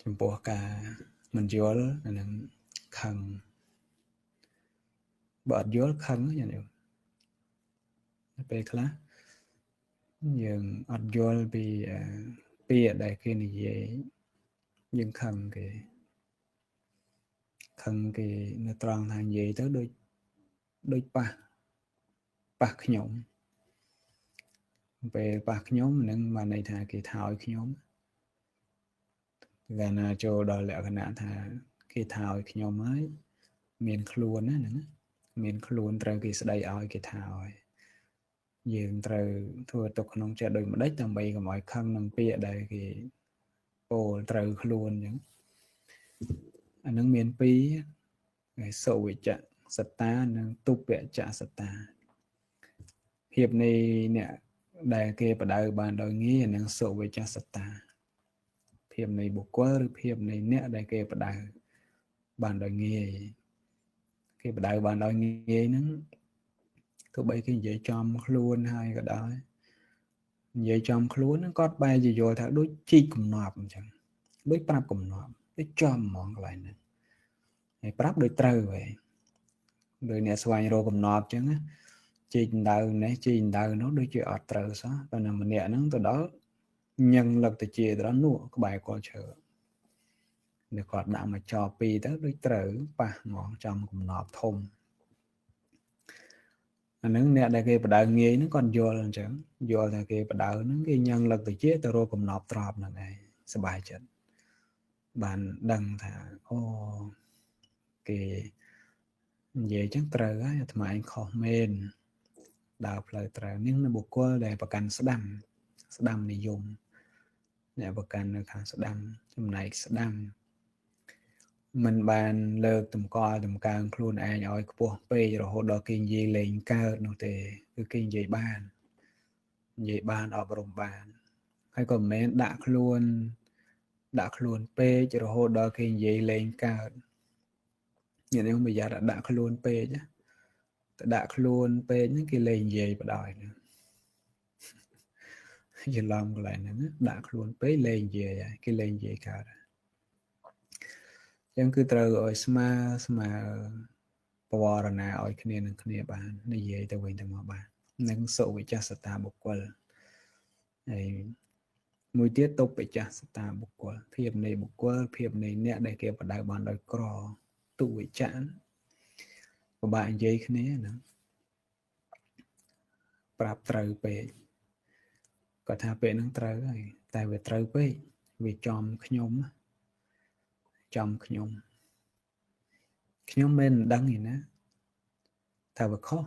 ចំពោះការមិនយល់នឹងខឹងបើអត់យល់ខឹងយ៉ាងនេះពេលខ្លះយើងអត់យល់ពីពាក្យដែលគេនិយាយយើងខឹងគេនៅត្រង់ថានិយាយទៅដូចប៉ះខ្ញុំពេលប៉ះខ្ញុំនឹងបានន័យថាគេថោចខ្ញុំកាលណាចូលដល់លក្ខណៈថាគេថោចខ្ញុំហើយមានខ្លួនណាហ្នឹងមានខ្លួនត្រូវគេស្ដីឲ្យគេថោចយើងត្រូវធ្វើទុកក្នុងចិត្តដូចម្ដេចដើម្បីកុំឲ្យខឹងនឹងពាក្យដែលគេពោលត្រូវខ្លួនអញ្ចឹងអានឹងមានពីរសុវិជ្ជសត្តានិងទុព្វជ្ជសត្តាភាពនៃអ្នកដែលគេបដៅបានដោយងាយនឹងសុវិជ្ជសត្តាភាពនៃបុគ្គលឬភាពនៃអ្នកដែលគេបដៅបានដោយងាយគេបដៅបានដោយងាយហ្នឹងទោះបីគេនិយាយចំខ្លួនហើយក៏ដោយនិយាយចំខ្លួនហ្នឹងគាត់បែរជាយល់ថាដូចជីកកំណប់អញ្ចឹងដូចប្រាប់កំណប់ដូចចំហ្មងកន្លែងហ្នឹងហើយប្រាប់ដូចត្រូវហើយដោយអ្នកស្វែងរកកំណប់អញ្ចឹងណាជីកដៅនេះជីកដៅនោះដូចជាអត់ត្រូវសោះតែម្នាក់ហ្នឹងទៅដល់ញឹងលឹកទៅជាទៅដល់នោះក្បែរគាត់ឈើnếuគាត់ដាក់មកចោពីទៅដូចត្រូវប៉ះហ្មងចំកំណប់ធំអានឹងអ្នកដែលគេបដៅងាយហ្នឹងគាត់យល់អញ្ចឹងយល់ថាគេបដៅហ្នឹងគេញ៉ាំងលឹកទៅជាទៅរកកំណប់ទ្របហ្នឹងឯងសบายចិត្តបានដឹងថាអូគេនិយាយចឹងត្រូវហើយអាត្មាឯងខុសមែនដើរផ្លូវត្រូវនេះនៅបុគ្គលដែលប្រកាន់ស្ដាំនិយមអ្នកប្រកាន់នៅខាងស្ដាំចំណែកស្ដាំមិនបានលើកតម្កល់តម្កើងខ្លួនឯងឲ្យខ្ពស់ពេករហូតដល់គេនិយាយលេងកើតនោះទេគឺគេនិយាយបានអប់រំបានហើយក៏មិនមែនដាក់ខ្លួនពេករហូតដល់គេនិយាយលេងកើតញាតិញោមប្រយ័ត្នដាក់ខ្លួនពេកតែដាក់ខ្លួនពេកហ្នឹងគេលេងនិយាយបដ ாய் ហ្នឹងច្រឡំកន្លែងហ្នឹងដាក់ខ្លួនពេកលេងនិយាយហើយគេលេងនិយាយកើតចឹងគឺត្រូវឲ្យស្មើបវរណាឲ្យគ្នានឹងគ្នាបាននិយាយទៅវិញទៅមកបាននឹងសុវិជ្ជសតាបុគ្គលហើយមួយទៀតទុព្វជ្ជសតាបុគ្គលភាពនៃបុគ្គលភាពនៃអ្នកដែលគេបដៅបានដោយក្រទុវិជ្ជពិបាកនិយាយគ្នាហ្នឹងប្រាប់ត្រូវពេកគាត់ថាពេកហ្នឹងត្រូវហើយតែវាត្រូវពេកវាចំខ្ញុំមិនដឹងទេណាថាវាខុស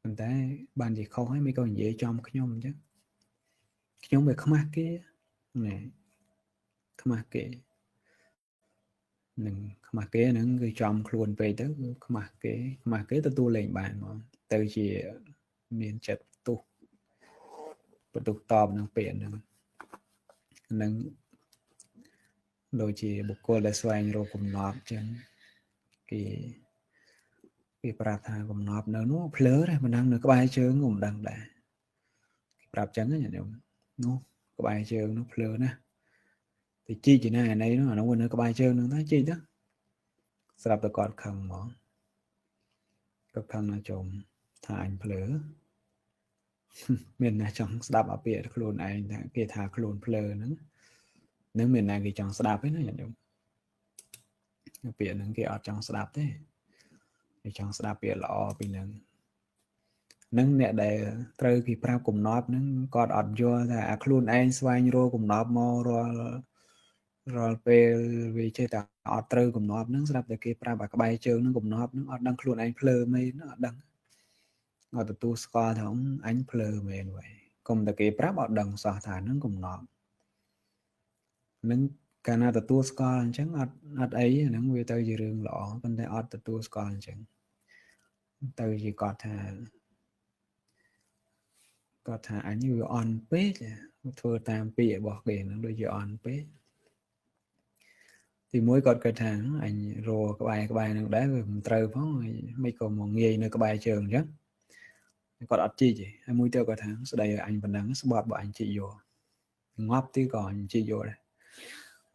ប៉ុន្តែបានជាខុសហើយមិនក៏និយាយចំខ្ញុំអញ្ចឹងខ្ញុំវាខ្មាស់គេណែខ្មាស់គេនឹងខ្មាស់គេហ្នឹងគឺចំខ្លួនពេកទៅគឺខ្មាស់គេទទួលលេងបានហ្មងទៅជាមានចិត្តបន្ទុះតបនឹងពាក្យហ្នឹងដូចជាបុគ្គលដែលស្វែងរកកំណប់អញ្ចឹងគេប្រាប់ថាកំណប់នៅនោះភ្លើទេមិនដឹងនៅក្បែរជើងក៏មិនដឹងដែរគេប្រាប់អញ្ចឹងណាញោមនោះក្បែរជើងនោះភ្លើណាទៅជីកជាណាឯណីនោះអានោះនៅក្បែរជើងនោះទៅជីកទៅស្រាប់តែគាត់ខឹងហ្មងគាត់ខឹងណាចុំថាអញភ្លើមានណាចង់ស្ដាប់អាពាក្យខ្លួនឯងថាគេថាខ្លួនភ្លើហ្នឹងនឹងមានណាគេចង់ស្ដាប់ទេណាញាតិញោមពាក្យហ្នឹងគេអត់ចង់ស្ដាប់ទេគេចង់ស្ដាប់ពាក្យល្អពីហ្នឹងអ្នកដែលត្រូវគេប្រាប់កំណត់ហ្នឹងគាត់អត់យល់ថាអាខ្លួនឯងស្វែងរកកំណត់មករាល់ពេលវាចេះតែអត់ត្រូវកំណត់ហ្នឹងស្រាប់តែគេប្រាប់អាក្បែរជើងហ្នឹងកំណត់ហ្នឹងអត់ដឹងខ្លួនឯងភ្លើមែនអត់ដឹងអត់ទទួលស្គាល់ថាអញភ្លើមែនវ៉ៃកុំតែគេប្រាប់អត់ដឹងសោះថាហ្នឹងកំណត់នឹងកាលណាទទួលស្គាល់អញ្ចឹងអត់អីហ្នឹងវាទៅជារឿងល្អប៉ុន្តែអត់ទទួលស្គាល់អញ្ចឹងទៅជាគាត់ថាអញវាអន់ពេកធ្វើតាមពាក្យរបស់គេហ្នឹងដូចជាអន់ពេកទីមួយគាត់គិតថាអញរកក្បែរហ្នឹងដែរវាមិនត្រូវផងមិនក៏មកងាយនៅក្បែរជើងអញ្ចឹងគាត់អត់ជីកទេហើយមួយទៅគាត់ថាស្ដីឲ្យអញប៉ុណ្ណឹងស្បត់បើអញជីកយក ngóp tí còn chi vô đây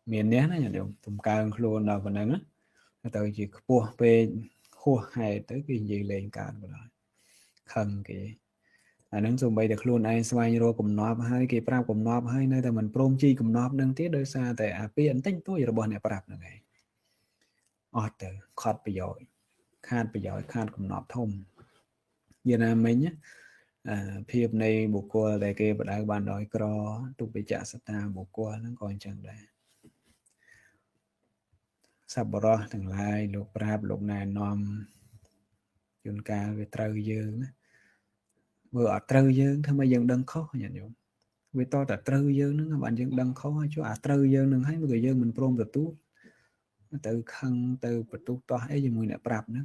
miền nhé nó nhận được tụm cao luôn nào và nắng á từ chỉ cua về khua hay tới cái gì lên cả rồi khẩn cái nâng dùng bây được luôn ai xoay rồi cùng nọp hay cái prap cùng nọp hay nơiแต่มันพรมchi cùng nọp nâng tiết đôi xaแต่เปลี่ยนติ้งตัวอยู่ระบบเนี่ยปรับยังไงออดแต่คอดประโยชน์คาดประโยชน์คาดcùng nọp thông Việt Nam mình nhé phiệp này bộ cô đại kê và đại ban đói cro tục bị trả sát ta bộ cô nó còn chẳng đây sắp bỏ thằng lai lục rap lục này nom chun ca về trâu dương vừa ở trâu dương thôi mà dân đơn khó nhận nhủ vì to là trâu dương nó bạn dân đơn khó chứ trâu dương đừng thấy người dân mình prom từ tú từ khăn từ tú to ấy gì mùi nè prap nữa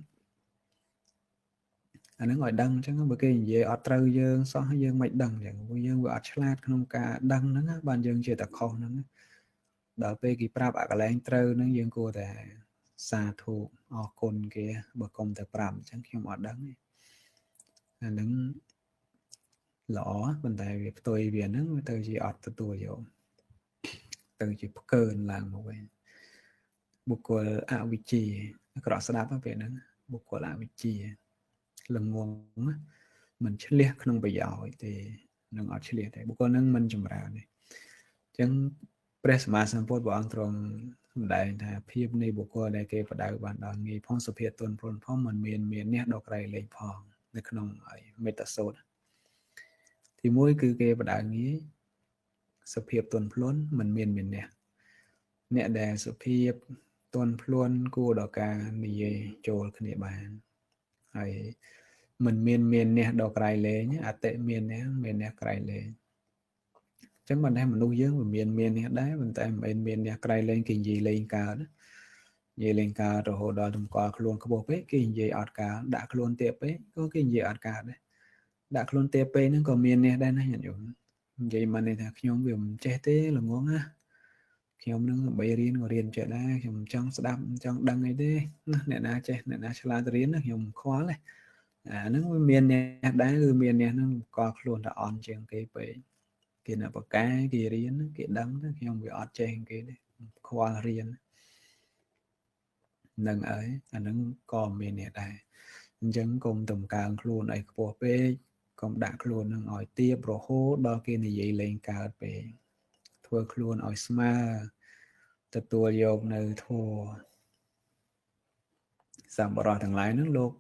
nó gọi đăng chứ bởi cái gì ở trâu dương so với dương mạch đăng vậy người dương vừa chat không cả đăng nó bạn dân chỉ là khó nó đợi về cái prap ở cái trâu nó dương cô để xa thủ ở cồn kia bờ công tập prap chẳng khi mà đăng là đứng lõ bên tại tôi về nó từ chỉ ọt từ tuổi rồi từ chỉ cơ là một cái buộc của ảo vị trí nó có sẽ đáp về nó buộc của ảo vị trí lần nguồn mình chết liệt không bị giàu thì đừng ở chết liệt đấy buộc con nâng mình chùm ra này chẳng press mà sang phốt bọn trong đại là phim này buộc của đại kê và đại bản đoàn nghi phong sụp hiện tuần phong mình miền nét đọc này lên phong để không ở metasode thì mỗi cứ kê và đại nghĩ sụp hiện tuần phốn mình miền nè đè sụp hiện tuần phốn cô đọc ca này trôi cái địa bàn hay mình miền nè đọc này lên nhé tệ miền nè cái lên chẳng mình hay mình nuôi dưỡng mình miền nè đấy mình tại miền nè cái lên kinh gì lên cao đó gì lên cao rồi hồi đó tụi con luôn có bộ cái gì ọt cả đã luôn tiệp ấy có cái gì ọt cả đấy đã luôn tiệp ấy nó còn miền nè đây nó nhận dụng vậy mà này là khi ông biểu che tế là ngon á khi ông nó bay riêng chuyện đây trong đam trong đăng ấy đấy nè na che nè na la riêng nó dùng khó này nó miền nè đá miền nè nó có luôn là on trên cái bể kia là bậc cái kia riêng kia đắng khi ông bị ọt trên cái đấy khó riêng nâng ấy nó còn miền nè đây chẳng cùng tầm càng luôn ấy của bê còn đã luôn nó ngồi tiếp rồi hố đó kia này dậy lên cao về thua luôn ở sma từ tua vô nơi thua giảm bỏ thằng lái nước luôn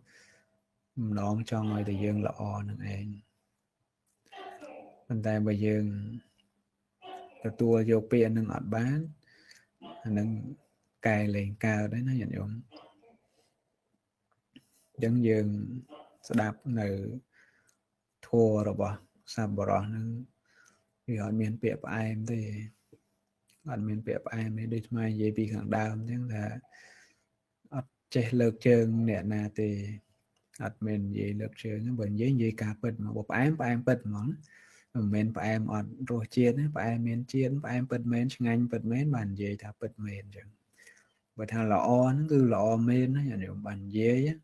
đón cho người từ dương là o nè em bên tay bây giờ từ tua vô pia nâng ọt bán nâng cài lên cao đấy nó nhận dụng dân dương sẽ đạp nơi thua rồi bỏ giảm bỏ nó vì họ miền bịa em thì anh miền bịa em ấy đi mai về bị khẳng đau chứ là chế lực trường nè nè thì admin gì lực trường bệnh giấy gì cả bệnh mà bộ em bệnh món mình em ở rồi chiến em miền chiến em bệnh men ngành bệnh men bàn gì thà bệnh men chẳng và thà lọ nó cứ lọ men nó nhận được bàn dế á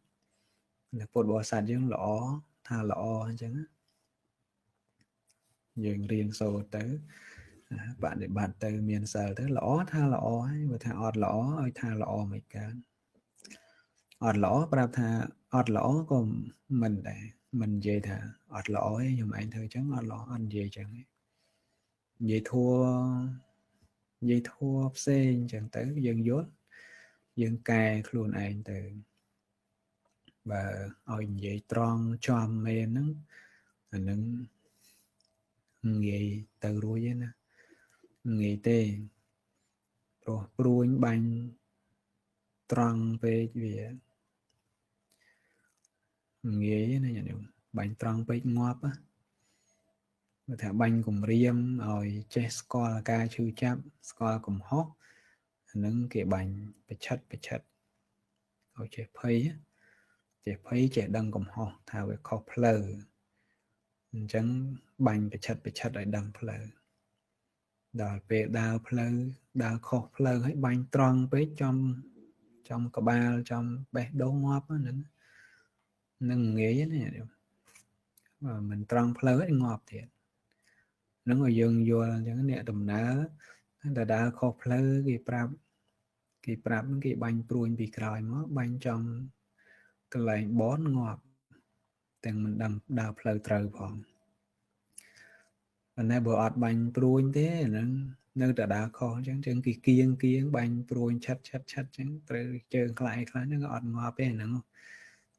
là một bộ sản chứ lọ thà lọ chẳng dừng riêng sâu tới bạn để bạn từ miền sở tới lõ tha lõ và thà ọt lõ ơi tha lõ mấy cái ọt lõ bà thà ọt lõ còn mình để mình về thà ọt lõ ấy nhưng mà anh thôi chẳng ọt lõ anh về chẳng ấy về thua xe chẳng tới dân dốt dân cài luôn anh từ và ôi về tròn cho men nó nghề từ rồi vậy nè nghề tê rồi ruồi bánh trăng về về nghề này nhận bánh trăng về ngọt á và thả bánh cùng riêng rồi che score ca chư chắp score cùng hot nâng cái bánh bị chất rồi che phây che đăng cùng hot thả về khó plơ chẳng bánh bị chất lại đăng plơ đào về đào khó plơ hết bánh trăng về trong cả ba trong bé đố ngọt á nữa nâng nghề này và mình trăng plơ hết ngọt thiệt nó ở dương vô chẳng nè tầm ná đã khó phơi cái prap cái bánh pruin bị còi mất bánh trong cái lại bón ngọt tiền mình đâm đào phơi trời phòng anh này bữa ọt bánh pruin thế nó đã khó chẳng chẳng cái kiêng bánh pruin chặt chẳng trời chơi lại nó ọt ngọt bé nó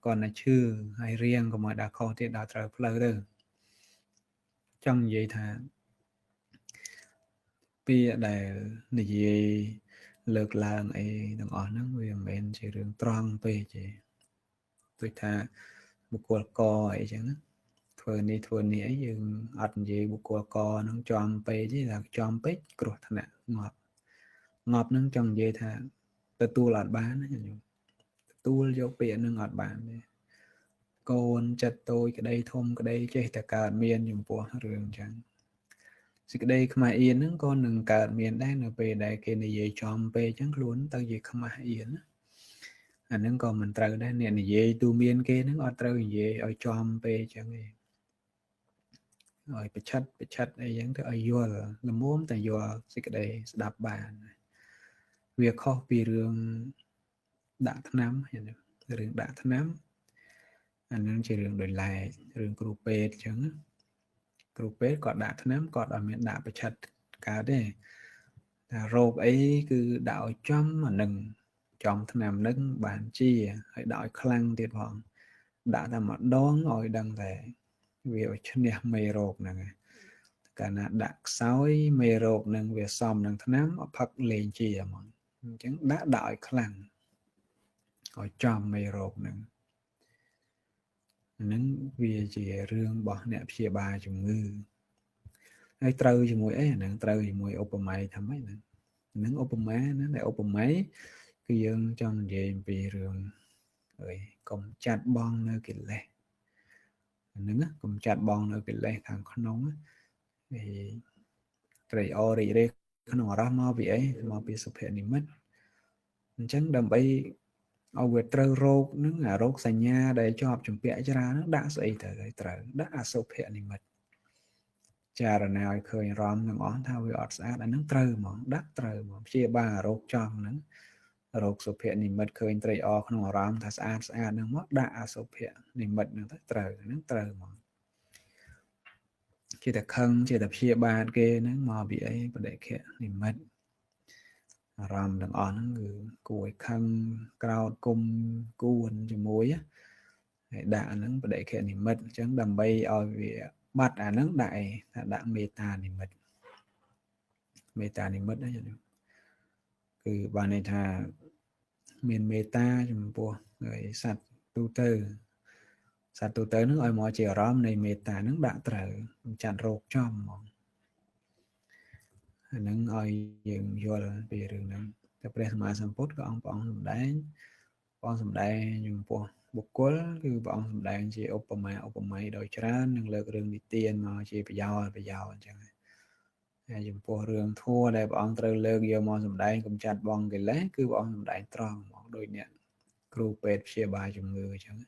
còn là chưa hay riêng của mọi đã khó thì đã trời phơi được trong vậy thà bây để gì lược làng ấy đừng ở nó vì mình chỉ đường tròn về chỉ tôi thà một cuộc cò ấy chẳng thôi ní ấy dừng ọt gì một cuộc cò nó tròn về chứ là tròn pít cột thằng ngọt ngọt nó trong vậy thà tôi tu lọt bán tu vô biển nó ngọt bán con chặt tôi cái đây thông cái đây chơi tất cả miền dùng của rừng chẳng sự đây không ai yên nó con đừng cả miền đây là về đại kia này về chọn về chẳng luôn tao gì không ai yên anh nó còn mình trời đây nè về tu miền kia nó ở trời về ở chọn về chẳng gì rồi bị chặt ấy giống thế ở vua là muốn tại vua sự đây đạp bàn việc khó vì rừng đã tháng rừng đã tháng anh nó chỉ rừng đổi lại rừng group chẳng group còn đã tháng còn ở miền đã bị chặt cả đây rồi ấy cứ đạo chấm mà nâng trong thằng nam nâng bản chi hãy đòi khăn tiệt vọng đã là một đón ngồi đăng thể vì ở chân nhà mê rột nè cả là đặc sói mê rột nâng về xong nâng thằng nam ở phật lên chi à mọi chẳng đã đòi khăn ở trong mê rột nâng nâng vì chỉ rương bỏ nẹp chia ba chùm ngư ấy trâu cho mũi ấy nâng trâu cho mũi ốp mày thầm ấy nè nâng ốp má nó lại ốp máy cái dân trong về vì rừng rồi cùng chặt bon nơi cái lệ nâng cùng chặt bon nơi cái lệ thằng con nóng thì rồi o đi đây con nó ra mau bị ấy mau bị sụp hệ niệm mất chẳng đầm bay ao về trâu rô nó là rô xanh nha để cho học chuẩn bị cho ra nó đã xảy tới trời đã sụp hệ niệm mất cha rồi nào khơi rom nó ngón thao với ọt sát nó trâu mỏng đắt trâu mỏng chia ba rô trong nó rốt số phiền thì mất khơi trời ở không làm thật sát nó mất đã số phiền thì mất nó trời mà chỉ là khăn chỉ là chia ba kia nó mà bị ấy và để kia thì mất làm đằng on nó người cùi khăn cao cung cuốn cho muối đã nó và để kia thì mất chẳng đầm bay ở vì bắt nó đại đã meta thì mất đấy cứ bà này thà miền meta chùm bùa người sạch tu tư nó ở mọi chiều rõm này meta nó đã trời chặn rột trong nó ở dừng vô là về rừng nó tập ra mà sản phút của ông bọn sầm đáy chùm bùa bục cuối cứ bọn sầm đáy chỉ ốp máy đôi chá năng lực rừng đi tiền mà chỉ phải giàu chẳng dùm bùa rừng thua để bọn trời lực vô mà sầm đáy cũng chặt bọn cái lấy cứ bọn sầm đáy tròn đôi nhẹ group page chia bài chùm người chẳng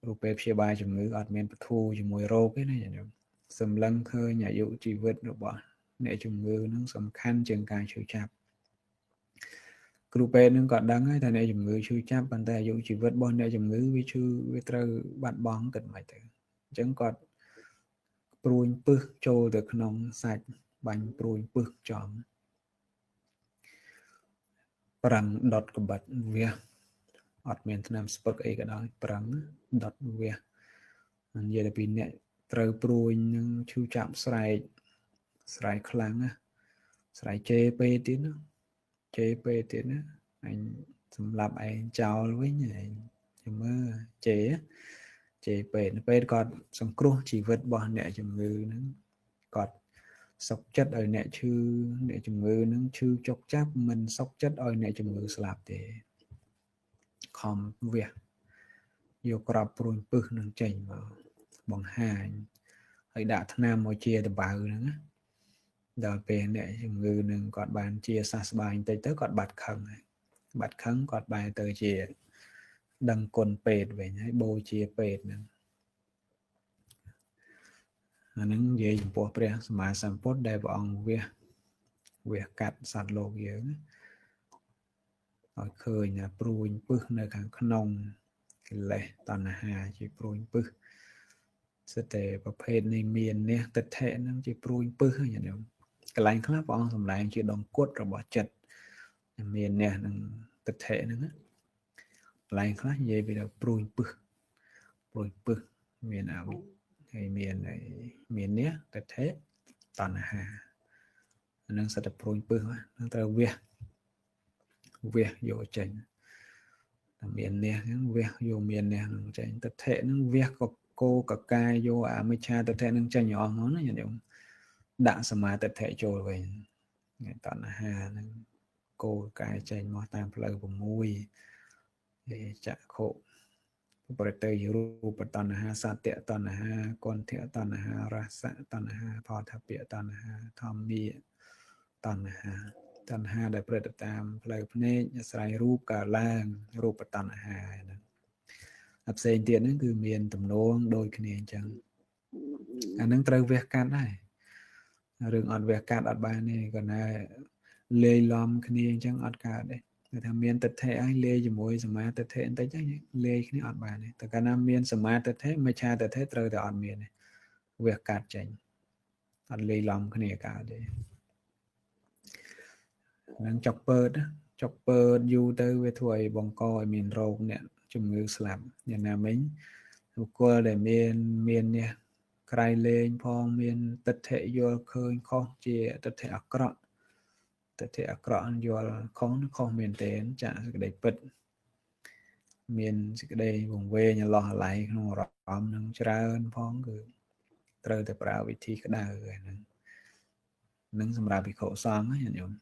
group page chia bài chùm người admin thu chùm mùi rô cái này nhỉ sầm lăng khơi nhà dụ chỉ vượt được bọn để chùm người nó sầm khăn chừng càng chịu chạp group page nó còn đăng ấy thằng này chùm người chịu chạp bàn tay dụ chỉ vượt bọn để chùm người vì chư vì trơ bạn bóng tận mày tử chẳng còn pruin bước trôi được nông sạch bánh pruin bước chọn rằng đọt của bật việc admin nam spok ấy cái đó prang đọt về giờ là pin này trời pruin nhưng chú chạm sài khlang sài chê pe tiếng anh sầm lập anh chào với nhảy mơ chê pe còn sông cru chỉ vượt bỏ nè chừng ngư nó còn sọc chất ở nè chừng ngư nó chư chọc chắp mình sọc chất ở nè chừng ngư slap để không việc vô crop pruin bước nó chỉnh vào bằng hai hãy đã tham mọi chia từ bao nữa đợt về để người đừng còn bàn chia xa bài tới còn bạt khăn còn bài tới chia đăng cồn pệt về nhảy bô chia pệt nữa នឹងនិយាយចំពោះព្រះសម្មាសម្ពុទ្ធដែលព្រះអង្គវះកាត់សត្វលោកយើងឲ្យឃើញថាព្រួយពឹសនៅខាងក្នុងកិលេសតណ្ហាជាព្រួយពឹសសិតតែប្រភេទនេះមាននេះទិដ្ឋិហ្នឹងជាព្រួយពឹសហ្នឹងញោមកន្លែងខ្លះព្រះអង្គសម្ដែងជាដងគុតរបស់ចិត្តមាននេះនឹងទិដ្ឋិហ្នឹងកន្លែងខ្លះនិយាយពីព្រួយពឹសមានអវិហើយមាននេះទិដ្ឋិតណ្ហានឹងសិតតែព្រួយពឹសហ្នឹងត្រូវវះយកចេញតែមាននេះហ្នឹងវះយកមាននេះហ្នឹងចេញទិដ្ឋិហ្នឹងវះក៏គោកកាយយកអមិច្ឆាទិដ្ឋិហ្នឹងចេញអស់មកណាញាតិញោមដាក់សមាទិដ្ឋិចូលវិញតណ្ហាហ្នឹងគោកាយចេញមកតាមផ្លូវ6ចក្ខុប្រតិយរូបតណ្ហាសត្យតណ្ហាគន្ធៈតណ្ហារសៈតណ្ហាផតភៈតណ្ហាធម្មមាតណ្ហាដែលប្រតិតាមផ្លូវភ្នែកអាស្រ័យរូបកើតឡើងរូបតណ្ហាហ្នឹងផ្សេងទៀតហ្នឹងគឺមានទំនងដូចគ្នាអញ្ចឹងអាហ្នឹងត្រូវវះកាត់ដែររឿងអត់វះកាត់អត់បានទេគាត់ណាលេយឡំគ្នាអញ្ចឹងអត់កើតទេគឺថាមានទិដ្ឋិហើយលេយជាមួយសមាទិដ្ឋិបន្តិចហ្នឹងលេយគ្នាអត់បានទេតែកាលណាមានសមាទិដ្ឋិមិច្ឆាទិដ្ឋិត្រូវតែអត់មានទេវះកាត់ចេញអត់លេយឡំគ្នាកើតទេនឹងចុកពើតយូរទៅវាធ្វើឲ្យបង្កឲ្យមានរោគអ្នកជំងឺស្លាប់យ៉ាងណាមិញបុគ្គលដែលមាននេះក្រៃលែងផងមានទិដ្ឋិយល់ឃើញខុសជាទិដ្ឋិអាក្រក់យល់ខុសមែនទែនចាក់សេចក្តីពិតមានសេចក្តីវង្វេងអឡោះអាល័យក្នុងអារម្មណ៍នឹងច្រើនផងគឺត្រូវតែប្រើវិធីក្តៅហ្នឹងសម្រាប់ភិក្ខុសង្ឃណាញោម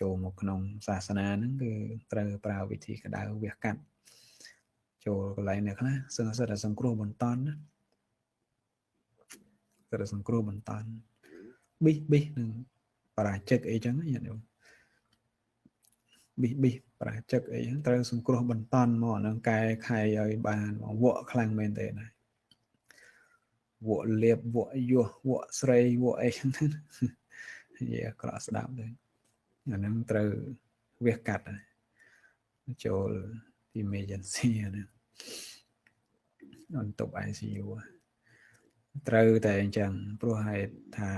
ចូលមកក្នុងសាសនាហ្នឹងគឺត្រូវប្រើវិធីក្តៅវះកាត់ចូលកន្លែងនេះខ្លះសិតតែសង្គ្រោះបន្តណាសិតតែសង្គ្រោះបន្តប៊ីនឹងបរាជិកអីចឹងញាតិញោមប៊ីបរាជិកអីហ្នឹងត្រូវសង្គ្រោះបន្តមកហ្នឹងកែខៃឲ្យបានវក់ខ្លាំងមែនទេណាវក់លៀបវក់យោះវក់ស្រីវក់អីហ្នឹងនិយាយអាក្រក់ស្ដាប់ទៅអាហ្នឹងត្រូវវះកាត់ចូល emergency ហ្នឹងបន្ទប់ ICU ត្រូវតែអញ្ចឹងព្រោះហេតុថា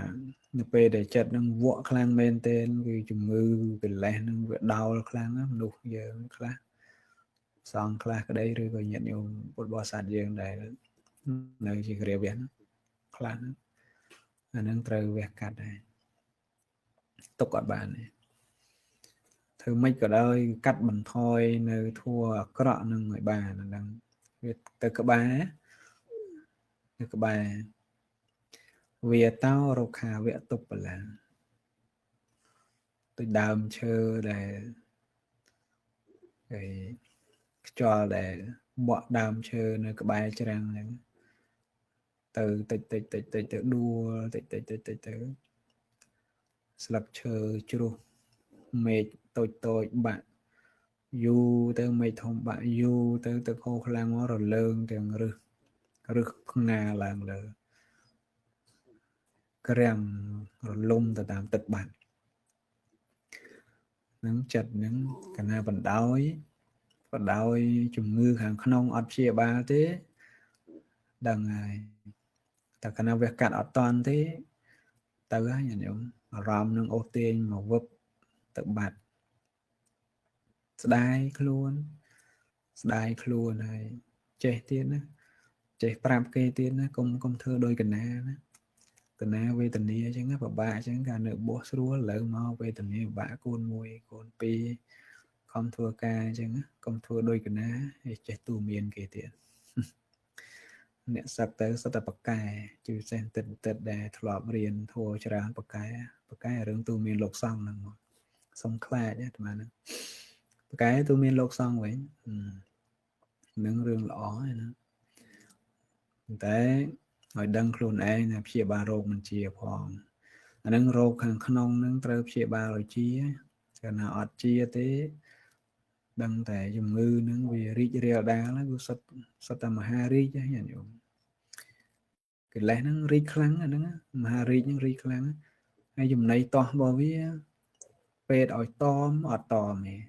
នៅពេលដែលចិត្តនឹងវក់ខ្លាំងមែនទែនគឺជំងឺកិលេសនឹងវាដោលខ្លាំងមនុស្សយើងខ្លះសង្ឃខ្លះក្តីឬក៏ញាតិញោមពុទ្ធបរិស័ទយើងដែលនៅជាគ្រាវះខ្លះអានឹងត្រូវវះកាត់ដែរទុកអត់បានទេធ្វើម៉េចក៏ដោយកាត់បន្ថយនៅធัวអាក្រក់នឹងឲ្យបានហ្នឹងវាទៅក្បែរវាតោរុក្ខាវៈតុបលាទៅដើមឈើដែលខ្យល់ដែលបក់ដើមឈើនៅក្បែរច្រាំងហ្នឹងទៅតិចទៅដួលតិចទៅស្លឹកឈើជ្រុះមេឃតូចបាក់យូរទៅមេឃធំបាក់យូរទៅទឹកហូរខ្លាំងមករលើងទាំងរឹសខ្ងាឡើងលើក្រាំងរលំទៅតាមទឹកបាត់នឹងចិត្តនឹងកណាបណ្ដោយជំងឺខាងក្នុងអត់ព្យាបាលទេដឹងហើយតែកណាវះកាត់អត់តាន់ទេទៅហើយញោមអារម្មណ៍នឹងអូសទាញមកវឹបទៅបាត់ស្ដាយខ្លួនហើយចេះទៀតណាចេះប្រាប់គេទៀតណាកុំធ្វើដោយកណាណាកណាវេទនាអញ្ចឹងពិបាកអញ្ចឹងកាលនៅបោះស្រួលលើមកវេទនាពិបាកកូន1កូន2ខំធ្វើការអញ្ចឹងកុំធ្វើដោយកណាចេះទូមានគេទៀតអ្នកសឹកទៅសតតែបកែជាពិសេសទឹកដែលធ្លាប់រៀនធัวច្រើនបកែរឿងទូមានលោកសង្ឃហ្នឹងមកសុំខ្លាចអាត្មាហ្នឹងបកែទូមានលោកសង្ឃវិញនឹងរឿងល្អហើយណាតែឲ្យដឹងខ្លួនឯងថាព្យាបាលរោគមិនជាផងអានឹងរោគខាងក្នុងនឹងត្រូវព្យាបាលឲ្យជាកាលណាអត់ជាទេដឹងតែជំងឺនឹងវារីករាលដាលគឺសុទ្ធតែមហារីកហ្នឹងញោម cái lẽ nó ri khăn à nó mà ri khăn hay dùng này to bao vớiเป็ด ỏi tôm ọt tòm này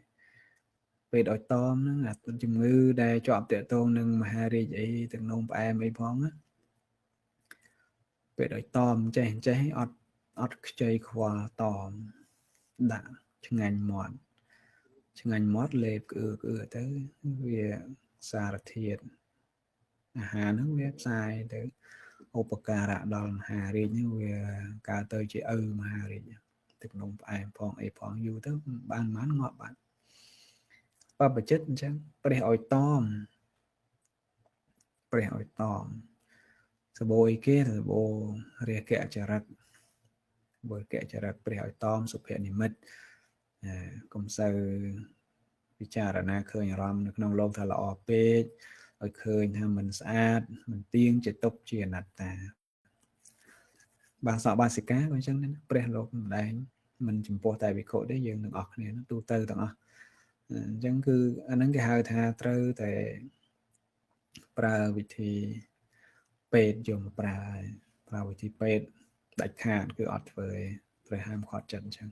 เป็ด ỏi tôm nó là tôi chừng ngư đây chọn tiệt tôn nâng mà hai ri vậy từng nông em ấy phong áเป็ด ỏi tôm chạy ọt ọt chơi khoa tòm đã chừng ngành mót lệp cửa tới về xa thiệt hà nó website tới opakara đòn hà ri như về cả tới chị mà hà ri từng nông em phong ấy phong YouTube ban mán ngọt bạn ba bật chất chẳng pre ỏi tòmสบอยเกตสบเรียกแกะจรักบอยแกะจรักเปรียวตอมสุภานิมิตกรมเซอร์พิจารณาเคยรำนึกน้องโลกทะเลาะเป็ดเคยทำมันสะอาดมันเตียงจะตกเจียนัดตาบางสอบบางสิก้าก็จังนั้นเปรียวโลกได้มันจำพวกแต่วิเคราะห์ได้ยังหนึ่งออกเนี่ยตู้เตอร์ต่างอ่ะจังคืออันนั้นก็หาทาเตอร์แต่ปราวิธีเป็ดยมปลาวิธีเป็ดดัดขาดคืออดเฟยห้ามขอดจัดจัง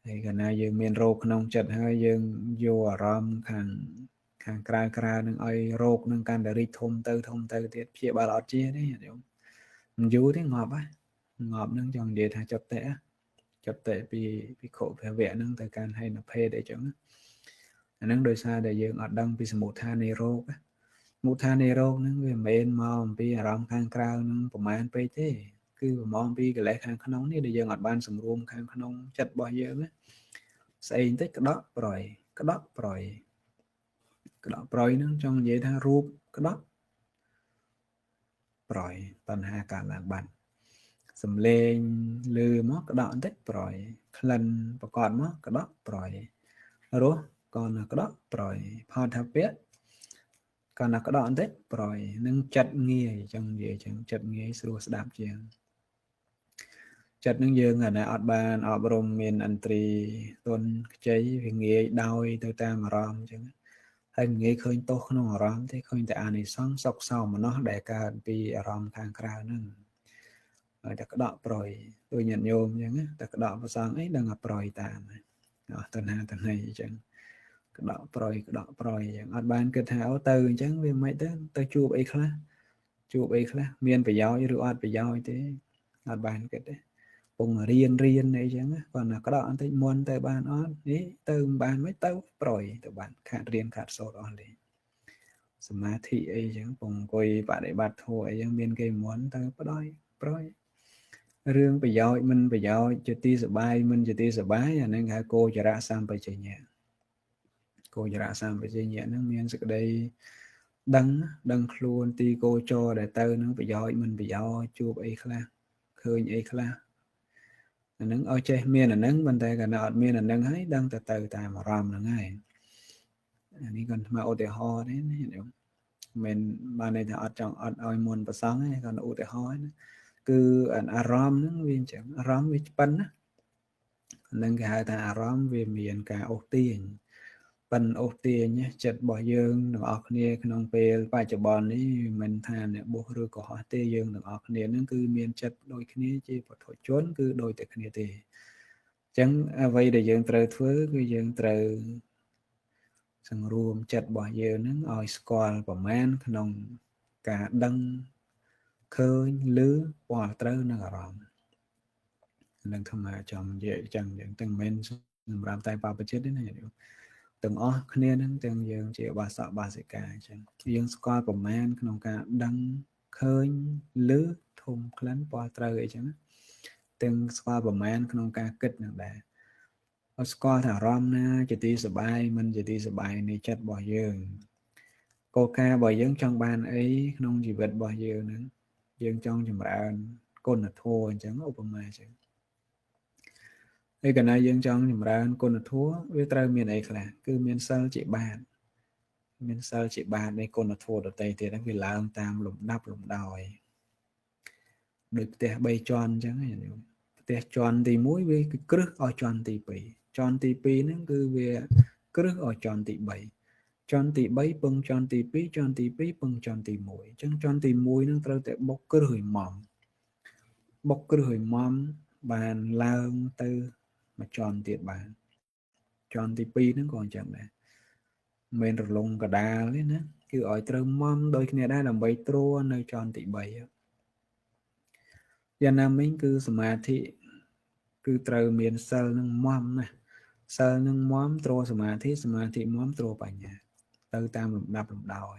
ไอ้กันนะยังเมียนโรคน้องจัดให้ยังโยรอมข้างกลางนึงไอ้โรคนึงการเดริทมเตอเทียบเพียบาลอดเจียนี่เดี๋ยวมันยูที่งอบนึงจังเดียทางจับเตะปีโคแผลแหวนึงแต่การให้นับเพศได้จังอันนั้นโดยซาได้ยังอดดังปีสมุทาในโรคมุทาในโรคนั้นเมียนมองปีอารมณ์ข้างกลางนั้นประมาณไปเท่คือมองปีกับแหล่ข้างขนมนี่ได้ยังอดบ้านสำรวมข้างขนมจัดบ่อยเยอะไหมใส่tíchกระดอกปล่อยนึงtrong vậy thaรูปกระดอกปล่อยปัญหาการหลังบันสำเลงลือมั้งกระดอกtíchปล่อยคลันประกอบมั้งกระดอกปล่อยรู้ก่อนกระดอกปล่อยพอทับเปียcòn là cái đoạn tích rồi nâng chặt nghe trong gì chẳng chặt nghe sửa đạp chiang chặt nâng dương là ọt bàn ọt bồm miền anh trì tôn cháy vì nghe đau từ ta mà rom chẳng hay nghe khơi tốt không mà rom thế khơi tại này sáng sọc sau mà nó đại ca vì rom khang kra nâng rồi đặt cái đoạn rồi tôi nhận nhôm chẳng đặt cái đoạn vào sáng ấy đang gặp rồi ta tuần này chẳng cái đọ proi ở ban kết hảo từ chẳng vì mấy tới chụp ấy khá miền phải giáo rồi ăn phải giáo thế ở ban kết đấy cùng riêng này chẳng còn là cái đọ tới muôn tới ban ó đấy từ ban mấy tới proi từ bạn khát riêng khát sốt on đi ma thị ấy chẳng cùng coi bạn để bạt thua ấy chẳng miền cây muốn tới proi riêng phải giáo mình phải giáo cho ti sợ bay mình cho ti sợ bái nên hai cô cho ra sang phải chơi nhẹ cô giả sang phải chơi nhẹ nó miên sự đây đăng luôn ti cô cho để tơ nó phải giỏi mình phải giỏi chụp ấy khla khơi ấy khla nó ở chơi miên là nắng bên tay cả nọ miên là nắng ấy đăng từ từ ta mà ram là ngay này còn mà ô tê ho đấy mình ban này thì ở trong ở môn và sáng ấy còn ô tê ho ấy cứ aram nó viên chẳng aram với pan á nâng cái hai ta aram về miền cả ô tiềnปันโอเตียเนี่ยจัดบ่อยืงหนึ่งออกเนี่ยขนมเปลปัจจุบันนี้มันทานเนี่ยบุหรือก่อเตียยืงหนึ่งออกเนี่ยนั่นคือเมียนจัดโดยนี้จีปฐมชนคือโดยแต่เนี่ยเตจังเอาไว้ได้ยืงเตอเฟื้อคือยืงเตอสังรวมจัดบ่อยืงนั่งออยสกอลประมาณขนมกาดังเคยลื้อบ่อเตอนั่งอารมณ์นั่งทำมาจอมเยอะจังอย่างตั้งเมนสำหรับใจปาประชิดได้ไหนเดียวtừng ó kia nó từng dương chỉ bà sợ bà sẽ cả chẳng dương score của manក្នុងការដឹងឃើញលឺធំក្លិនពណ៌ត្រូវអីចឹងទាំង score ប្រមាណក្នុងការគិតនឹងដែរអត់ score ថាអារម្មណ៍ណាជាទីសប្បាយមិនជាទីសប្បាយនៃចិត្តរបស់យើងគោលការណ៍របស់យើងចង់បានអីក្នុងជីវិតរបស់យើងហ្នឹងយើងចង់ចម្រើនគុណធម៌អញ្ចឹងឧបមាអញ្ចឹងcái này dương trong nhầm ra con thua với trai miền ấy là cứ miền sơ chị bạn đây con thua đầu tay thì đang vì là ông tam lục đắp lục đòi được tè bay tròn chẳng hạn tè tròn thì mũi với cái crước ở tròn thì bị nó cứ về crước ở tròn thì bảy chọn tí 3 ពឹង chọn tí 2 chọn tí 2 ពឹង chọn tí 1 អញ្ចឹង chọnទី1 នឹងត្រូវតែបុកគ្រឹះឲ្យម៉ំបុកគ្រឹះឲ្យម៉ំបានឡើងទៅមួយ chọn ទៀតបាន chọnទី 2 ហ្នឹងក៏អញ្ចឹងដែរមិនរលុងកដាលទេណាគឺឲ្យត្រូវម៉ំដូចគ្នាដែរដើម្បីទ្រនៅ chọnទី 3 យ៉ាងណាមិញគឺសមាធិគឺត្រូវមានសិលនឹងម៉ំណាសិលនឹងម៉ំទ្រសមាធិម៉ំទ្របញ្ញាទៅតាមលំដាប់លំដោយ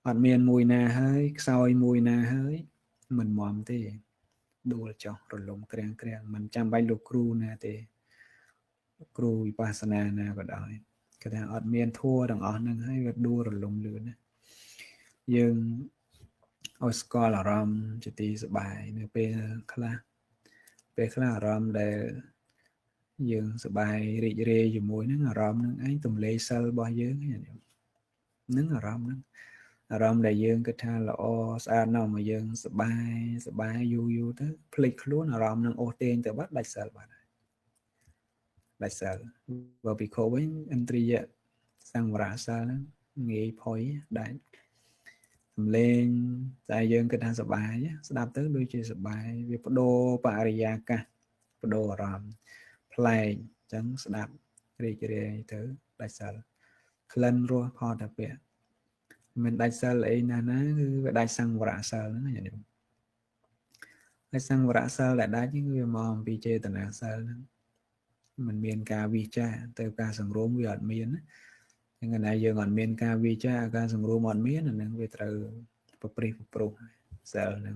អត់មានមួយណាហើយខ្សោយមួយណាហើយមិនម៉ំទេដួលចុះរលំក្រាំងមិនចាំបាច់លោកគ្រូណាទេគ្រូវិបស្សនាណាក៏ដោយគេថាអត់មានធัวទាំងអស់ហ្នឹងហើយវាដួលរលំលឿនណាយើងឲ្យស្គាល់អារម្មណ៍ជាទីសប្បាយនៅពេលខ្លះអារម្មណ៍ដែលយើងសប្បាយរីករាយជាមួយនឹងអារម្មណ៍នឹងឯងទំលេសិលរបស់យើងហ្នឹងអារម្មណ៍ដែលយើងគិតថាល្អស្អាតណាស់មកយើងសប្បាយយូរទៅភ្លេចខ្លួនអារម្មណ៍នឹងអូសទាញទៅបាត់ដាច់សិលបាត់ដាច់សិលបើពិខុវិញឥន្ទ្រិយសង្វរសិលហ្នឹងងាយផុយដាច់សំឡេងតែយើងគិតថាសប្បាយស្ដាប់ទៅដូចជាសប្បាយវាបដូរបរិយាកាសបដូរអារម្មណ៍ប្លែកអញ្ចឹងស្ដាប់រីករាយទៅដាច់សិលក្លិនរសផលតាពៈមិនដាច់សិលអីណាគឺវាដាច់សង្វរសិលហ្នឹងញ៉ឹមដាច់សង្វរសិលដែលដាច់គឺវាមកអំពីចេតនាសិលហ្នឹងมันមានការវិចារទៅការសង្រួមវាអត់មានណាហ្នឹងណាយើងអត់មានការវិចារការសង្រួមអត់មានអាហ្នឹងវាត្រូវប្រព្រឹត្តប្រព្រោះសិលហ្នឹង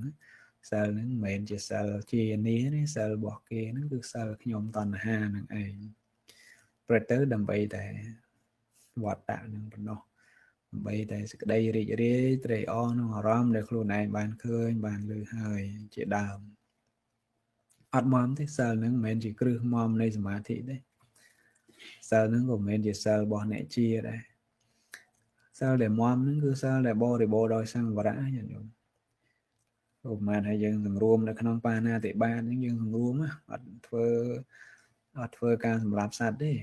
មិនមែនជាសិលជានេះទេសិលរបស់គេហ្នឹងគឺសិលខ្ញុំតណ្ហាហ្នឹងឯងប្រទៅដើម្បីតែវត្តៈហ្នឹងប៉ុណ្ណោះដើម្បីតែសេចក្តីរីករាយត្រេកអរក្នុងអារម្មណ៍ដែលខ្លួនឯងបានឃើញបានឮហើយជាដើមអត់មកទេសិលហ្នឹងមិនមែនជាគ្រឹះមកនៃសមាធិទេសិលហ្នឹងក៏មិនមែនជាសិលរបស់អ្នកជាដែរសិលដែលមមហ្នឹងគឺសិលដែលបរិបូរដោយសង្វរៈញាតិញោមឧបមាថាយើងសង្រួមនៅក្នុងបាណាតិបាតហ្នឹងយើងសង្រួមអត់ធ្វើការសម្លាប់សត្វទេ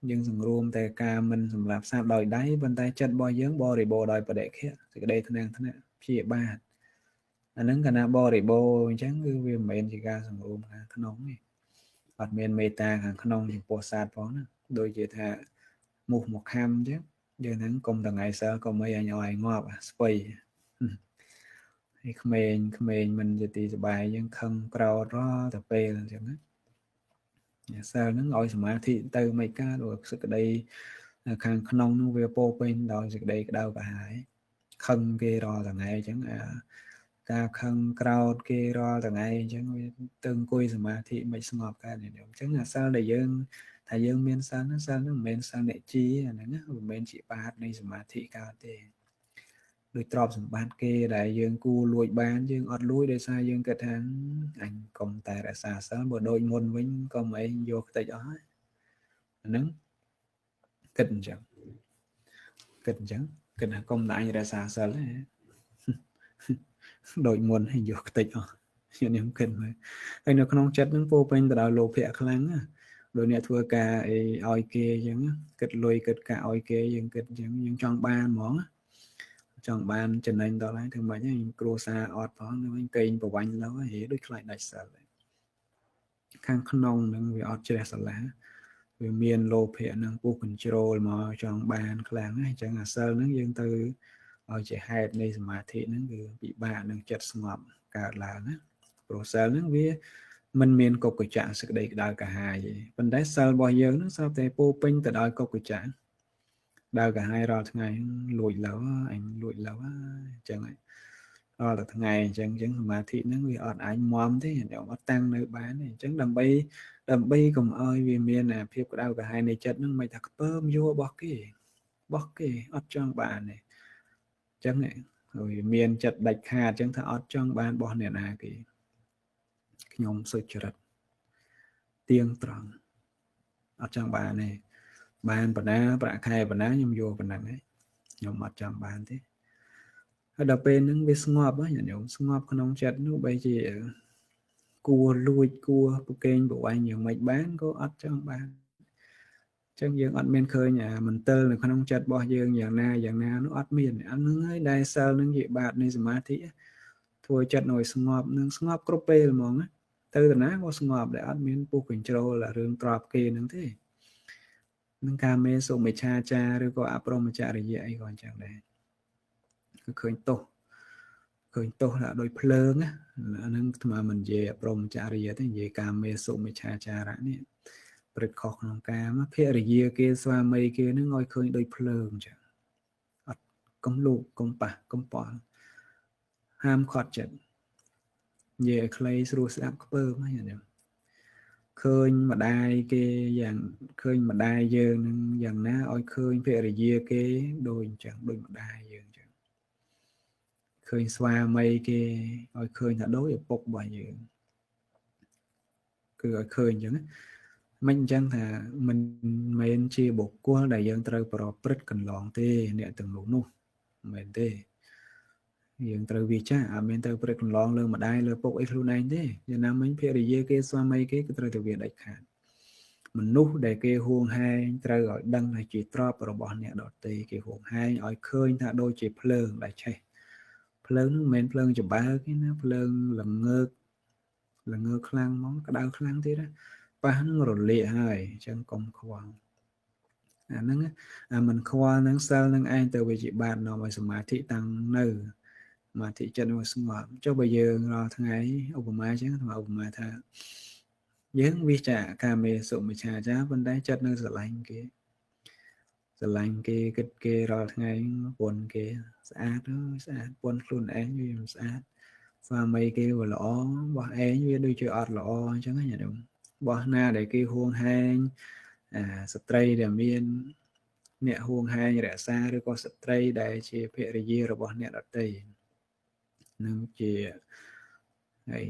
យើងសង្រួមតែការមិនសម្លាប់សត្វដោយដៃប៉ុន្តែចិត្តរបស់យើងបរិបូរដោយបដិខៈសេចក្តីថ្នាំងថ្នាក់ព្យាបាទអាហ្នឹងកាលណាបរិបូរអញ្ចឹងគឺវាមិនមែនជាការសង្រួមខាងក្នុងទេអត់មានមេត្តាខាងក្នុងចំពោះសត្វផងណាដូចជាថាមុខមកខំអញ្ចឹងយើងហ្នឹងកុំថ្ងៃសិលក៏មិនអញឲ្យងាប់ស្ពៃហើយក្មេងមិនជាទីសប្បាយយើងខឹងក្រោតរាល់តែពេលអញ្ចឹងណាសិលហ្នឹងឲ្យសមាធិទៅមិនកើតដោយសេចក្តីខាងក្នុងនោះវាពោពេញដោយសេចក្តីក្តៅក្រហាយខឹងគេរាល់ថ្ងៃអញ្ចឹងការខឹងក្រោតគេរាល់ថ្ងៃអញ្ចឹងវាទៅអង្គុយសមាធិមិនស្ងប់កើតនេះអញ្ចឹងអាសិលដែលយើងថាយើងមានសិលហ្នឹងមិនមែនសិលអ្នកជាអាហ្នឹងមិនមែនជាបាតនៃសមាធិកើតទេដោយទ្រព្យសម្បត្តិគេដែលយើងគួរលួចបានយើងអត់លួចដោយសារយើងគិតថាអញកុំតែរក្សាសិលបើដូចមុនវិញកុំអីយកខ្ទេចអស់ហើយអាហ្នឹងគិតអញ្ចឹងគិតថាកុំតែអញរក្សាសិលទេដូចមុនឲ្យយកខ្ទេចអស់ខ្ញុំគិតមើលហើយនៅក្នុងចិត្តហ្នឹងពោពេញទៅដោយលោភៈខ្លាំងណាដោយអ្នកធ្វើការអីឲ្យគេអញ្ចឹងគិតលុយគិតកាក់ឲ្យគេយើងគិតអញ្ចឹងយើងចង់បានហ្មងចង់បានចំណេញដល់ហើយធ្វើម៉េចហ្នឹងគ្រួសារអត់ផងវិញកេងប្រវាញ់លើហេដូចខ្លាចដាច់សិលខាងក្នុងហ្នឹងវាអត់ជ្រះស្រឡះវាមានលោភៈហ្នឹងពុះ control មកចង់បានខ្លាំងហ្នឹងអញ្ចឹងអាសិលហ្នឹងយើងទៅឲ្យជាហេតុនៃសមាធិហ្នឹងគឺពិបាកនឹងចិត្តស្ងប់កើតឡើងណាព្រោះសិលហ្នឹងវាមិនមានកុកកច្ចៈសេចក្តីក្តៅក្រហាយទេប៉ុន្តែសិលរបស់យើងហ្នឹងស្រាប់តែពោពេញទៅដោយកុកកច្ចៈដើរក្រហាយរាល់ថ្ងៃលួចលើអញលួចលើអញ្ចឹងរាល់តែថ្ងៃអញ្ចឹងសមាធិហ្នឹងវាអត់អាចមមទេអត់តាំងនៅបានទេអញ្ចឹងដើម្បីកុំឲ្យវាមានអាភាពក្តៅក្រហាយនៃចិត្តហ្នឹងមិនថាខ្ពើមយករបស់គេអត់ចង់បានទេអញ្ចឹងហើយមានចិត្តដាច់ខាតអញ្ចឹងថាអត់ចង់បានរបស់អ្នកណាគេខ្ញុំសុចរិតទៀងត្រង់អត់ចង់បានទេបានប៉ុណ្ណាប្រាក់ខែប៉ុណ្ណាខ្ញុំយកប៉ុណ្ណឹងឯងខ្ញុំអត់ចង់បានទេហើយដល់ពេលហ្នឹងវាស្ងប់ខ្ញុំស្ងប់ក្នុងចិត្តនោះបីជាគួរលួចគួរប្រកេងប្រវាញ់យ៉ាងម៉េចបានក៏អត់ចង់បាន ចឹងយើងអត់មានឃើញមន្ទិលនៅក្នុងចិត្តរបស់យើងយ៉ាងណានោះអត់មានអានឹងហើយដែលសិលនឹងជាបាតនៃសមាធិធ្វើចិត្តឲ្យស្ងប់នឹងស្ងប់គ្រប់ពេលហ្មងទៅតាណាក៏ស្ងប់ដែរអត់មានពុះកញ្ជ្រោលរឿងទ្របគេនឹងទេនឹងការមេសុមិឆាចាឬក៏អព្រហ្មចរិយាអីក៏អញ្ចឹងដែរគឺឃើញទោសថាដោយភ្លើងអានឹងអាត្មាមិននិយាយអព្រហ្មចរិយាទេនិយាយការមេសុមិឆាចារៈនេះព្រឹកខុសក្នុងកាមភរិយាគេស្វាមីគេនឹងឲ្យឃើញដោយភ្លើងអញ្ចឹងអត់កុំលូកកុំប៉ះកុំប៉ល់ហាមខត់ចិត្តនិយាយឲ្យខ្លីស្រួលស្ដាប់ខ្ពើមហ្នឹងឃើញម្ដាយគេយ៉ាងឃើញម្ដាយយើងនឹងយ៉ាងណាឲ្យឃើញភរិយាគេដូចអញ្ចឹងដូចម្ដាយយើងអញ្ចឹងឃើញស្វាមីគេឲ្យឃើញថាដូចឪពុករបស់យើងគឺឲ្យឃើញអញ្ចឹងមិនអញ្ចឹងថាមិនមែនជាបុគ្គលដែលយើងត្រូវប្រព្រឹត្តកន្លងទេអ្នកទាំងនោះមិនមែនទេយើងត្រូវវាចាអត់មានទៅព្រឹកកន្លងលើម្ដាយលើពុកអីខ្លួនឯងទេយ៉ាងណាមិញភរិយាគេស្វាមីគេក៏ត្រូវតែវាដាច់ខាតមនុស្សដែលគេហួងហែងត្រូវឲ្យដឹងថាជាទ្រព្យរបស់អ្នកដទៃគេហួងហែងឲ្យឃើញថាដូចជាភ្លើងដែលឆេះភ្លើងនោះមិនមែនភ្លើងចំបើកទេណាភ្លើងល្ងើកខ្លាំងហ្មងក្តៅខ្លាំងទៀតណាប៉ះនឹងរលាកហើយអញ្ចឹងកុំខ្វល់អាហ្នឹងមិនខ្វល់នឹងសិលនឹងឯងទៅវាជាបាតនាំឲ្យសមាធិតាំងនៅសមាធិចិត្តវាស្ងប់ចុះបើយើងរាល់ថ្ងៃឧបមាអញ្ចឹងឧបមាថាយើងវាចាកាមេសុមិឆាចាប៉ុន្តែចិត្តនៅស្រឡាញ់គេគិតគេរាល់ថ្ងៃពន្ធគេស្អាតស្អាតពន្ធខ្លួនឯងវាមិនស្អាតស្វាមីគេវាល្អបោះឯងវាដូចជាអត់ល្អអញ្ចឹងណាញោមបោះណាដែលគេហួងហែងស្ត្រីដែលមានអ្នកហួងហែងរក្សាឬក៏ស្ត្រីដែលជាភរិយារបស់អ្នកដទៃនឹងជាហើយ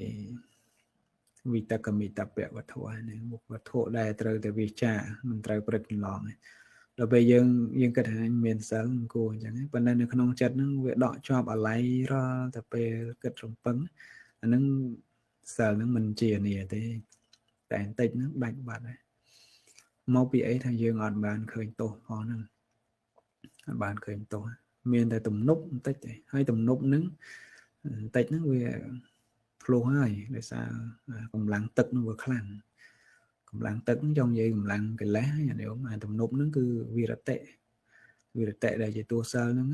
វិតកមិតពវត្ថុហ្នឹងវត្ថុដែលត្រូវតែវាចាមិនត្រូវព្រឹត្តកន្លងដល់ពេលយើងគិតថាមានសិលគួរអញ្ចឹងប៉ុន្តែនៅក្នុងចិត្តហ្នឹងវាដកជាប់អាល័យរាល់តែពេលគិតរំពឹងអាហ្នឹងសិលហ្នឹងមិនជានីទេតែបន្តិចហ្នឹងដាច់បាត់ហើយមកពីអីថាយើងអត់បានឃើញទោសផងហ្នឹងអត់បានឃើញទោសមានតែទំនប់បន្តិចទេហើយទំនប់ហ្នឹងបន្តិចហ្នឹងវាធ្លុះហើយដោយសារកម្លាំងទឹកនោះវាខ្លាំងកម្លាំងទឹកចង់និយាយកម្លាំងកិលេសអានេះអាទំនប់ហ្នឹងគឺវិរតៈដែលជាតួសិលហ្នឹង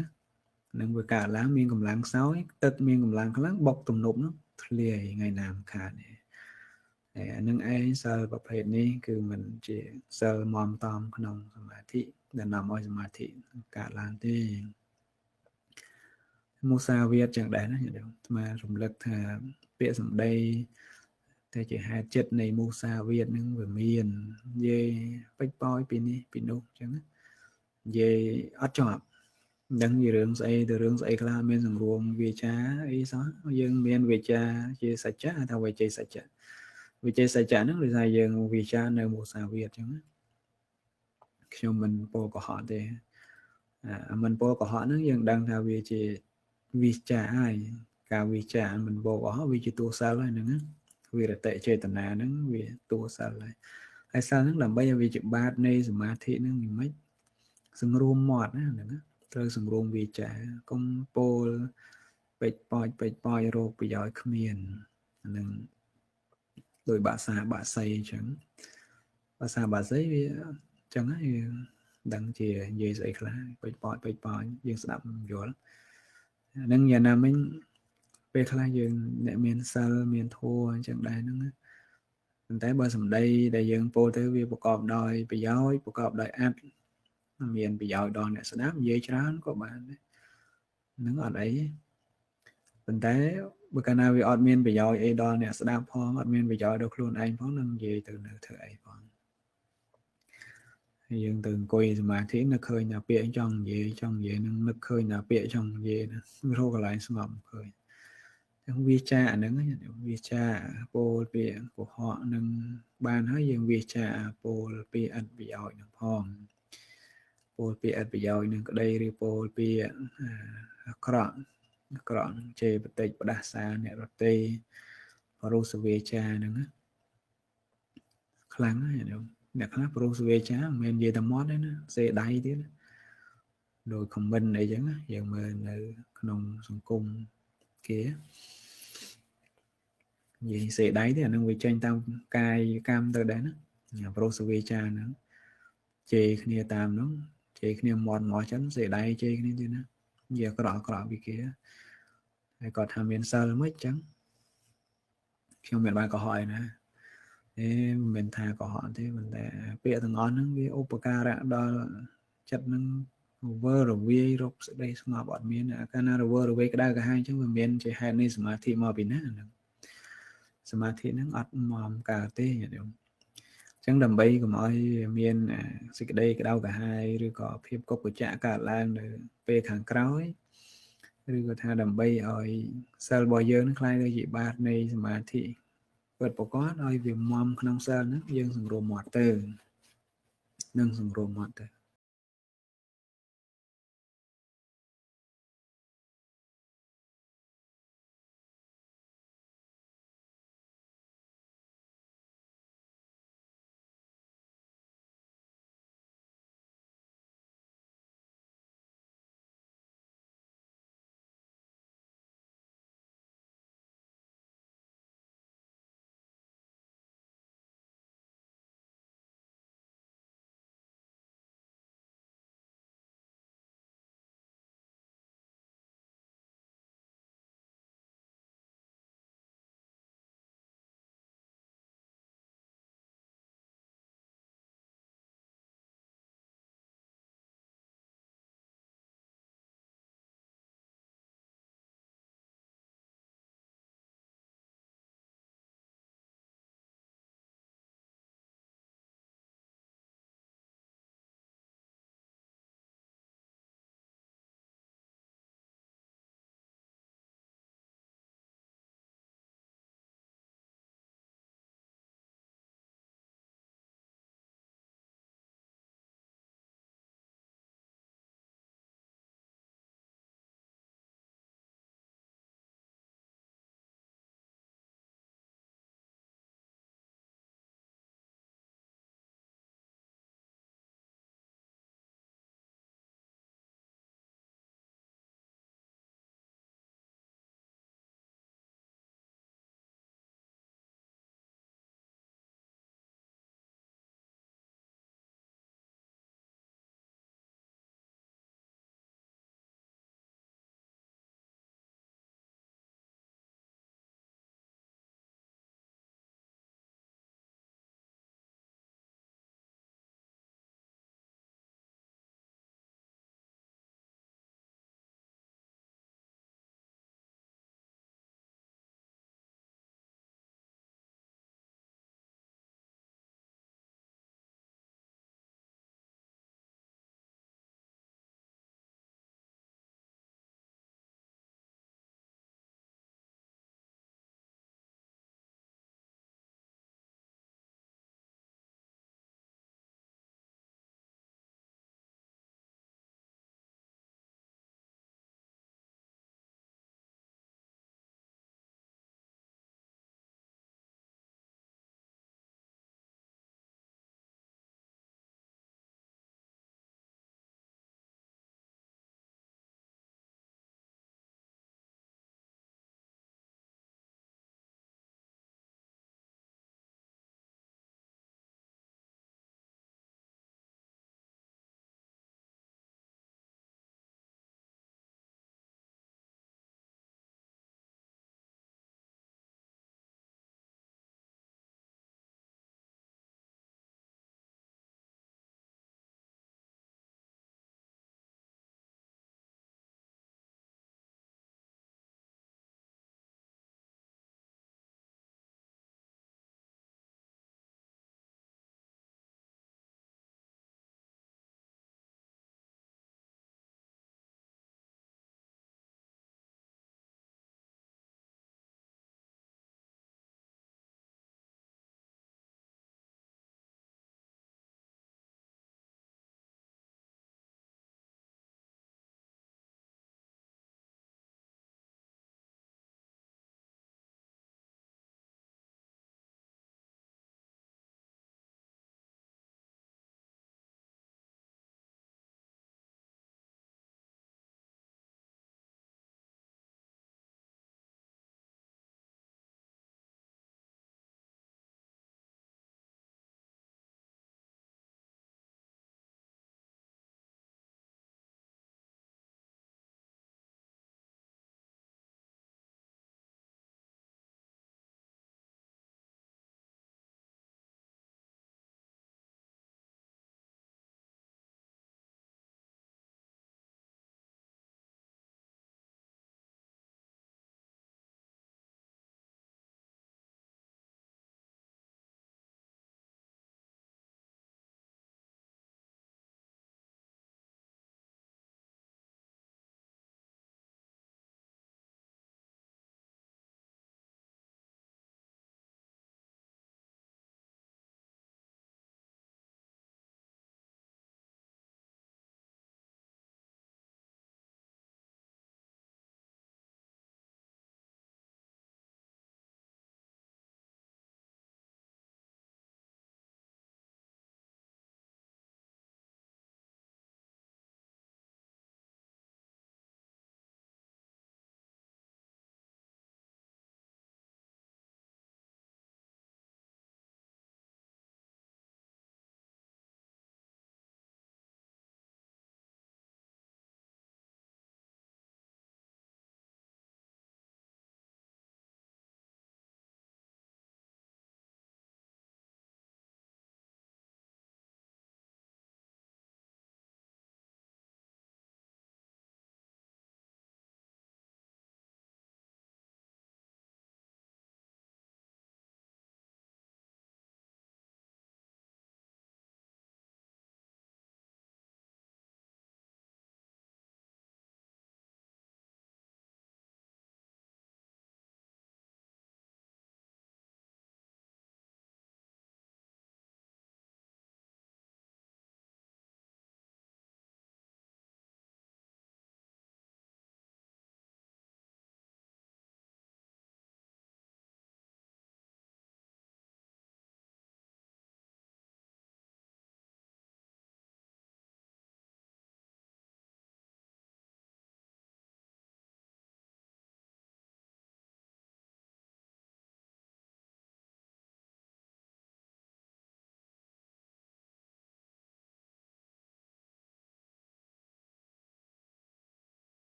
នឹងវាកើតឡើងមានកម្លាំងខ្សោយទឹកមានកម្លាំងខ្លាំងបុកទំនប់ហ្នឹងធ្លាយថ្ងៃណាមិនខាតទេហើយអានឹងឯងសិលប្រភេទនេះគឺមិនជាសិលមមតំក្នុងសមាធិដែលនាំឲ្យសមាធិកើតឡើងទេមុសាវាទចឹងដែរណាខ្ញុំស្មានរំលឹកថាពាក្យសម្ដីតែជាហេតុចិត្តនៃមុសាវាទនឹងវាមាននិយាយពេចប៉ោយពីនេះពីនោះចឹងណានិយាយអត់ចប់ដឹងពីរឿងស្អីទៅរឿងស្អីខ្លះមានសង្រួមវាចាអីសោះយើងមានវាចាជាសច្ចៈថាវិជ័យសច្ចៈហ្នឹងដូចថាយើងវាចានៅមុសាវាទចឹងណាខ្ញុំមិនពោលកុហកទេមិនពោលកុហកហ្នឹងយើងដឹងថាវាជាវិចាហើយការវិចាមិនពោលកុហកវាជាតួសិលហើយហ្នឹងណាវិរតៈចេតនាហ្នឹងវាតួសិលហើយសិលហ្នឹងដើម្បីឲ្យវាជាបាតនៃសមាធិហ្នឹងមិនសង្រួមមាត់ណាហ្នឹងត្រូវសង្រួមវាចាកុំពោលពេចប៉ោយរោគប្រយោជន៍គ្មានហ្នឹងដោយបាសាបាសីអញ្ចឹងភាសាបាសីវាអញ្ចឹងហើយដឹងជានិយាយស្អីខ្លះពេចប៉ោយយើងស្ដាប់យល់ហ្នឹងយ៉ាងណាមិញពេលខ្លះយើងអ្នកមានសិលមានធម៌អញ្ចឹងដែរហ្នឹងប៉ុន្តែបើសម្ដីដែលយើងពោលទៅវាប្រកបដោយប្រយោជន៍ប្រកបដោយអត្ថមានប្រយោជន៍ដល់អ្នកស្ដាប់និយាយច្រើនក៏បានដែរហ្នឹងអត់អីប៉ុន្តែបើកាលណាវាអត់មានប្រយោជន៍អីដល់អ្នកស្ដាប់ផងអត់មានប្រយោជន៍ដល់ខ្លួនឯងផងនឹងនិយាយទៅនៅធ្វើអីផងហើយយើងទៅអង្គុយសមាធិនឹកឃើញថាពាក្យចង់និយាយនឹងនឹកឃើញថាពាក្យចង់និយាយណារកកន្លែងស្ងប់ឃើញចឹងវាចាអាហ្នឹងវាចាពោលពាក្យកុហកនឹងបានហើយយើងវាចាពោលពាក្យអត្ថប្រយោជន៍នឹងផងពោលពាក្យអត្ថប្រយោជន៍នឹងក្តីឬពោលពាក្យអាក្រក់នឹងជេរបតិចបដាសាអ្នករតីបរុសវាចាហ្នឹងខ្លាំងហើយ អ្នកខ្លះប្រុសវាចាមិនមែននិយាយតែមាត់ទេណាសេដៃទៀតដោយ comment អីចឹងយើងមើលនៅក្នុងសង្គមគេនិយាយសេដៃទេអានឹងវាចេញតាមកាយកម្មទៅដែរណាប្រុសវាចាហ្នឹងជេរគ្នាតាមហ្នឹងជេរគ្នាមាត់មកចឹងសេដៃជេរគ្នាទៀតណានិយាយក្រក់ពីគេហើយគាត់ថាមានសិលមិនចឹងខ្ញុំមិនបានកុហកអីណាមិនមែនថាកុហកទេប៉ុន្តែពាក្យទាំងអស់ហ្នឹងវាឧបការៈដល់ចិត្តហ្នឹងវើរវាយរកសេចក្តីស្ងប់អត់មានកាលណារវើរវាយក្តៅក្រហាយអញ្ចឹងវាមានជាហេតុនៃសមាធិមកពីណាហ្នឹងសមាធិហ្នឹងអត់មកកើតទេញាតិញោមអញ្ចឹងដើម្បីកុំឲ្យមានសេចក្តីក្តៅក្រហាយឬក៏ភាពកុកកញ្ចាក់កើតឡើងនៅពេលខាងក្រោយឬក៏ថាដើម្បីឲ្យសិលរបស់យើងនឹងคล้ายទៅជាបាតនៃសមាធិពិតប្រកបឲ្យវាមមក្នុងសិលហ្នឹងយើងសង្រួមមាត់ទៅនឹងសង្រួមមាត់ទៅ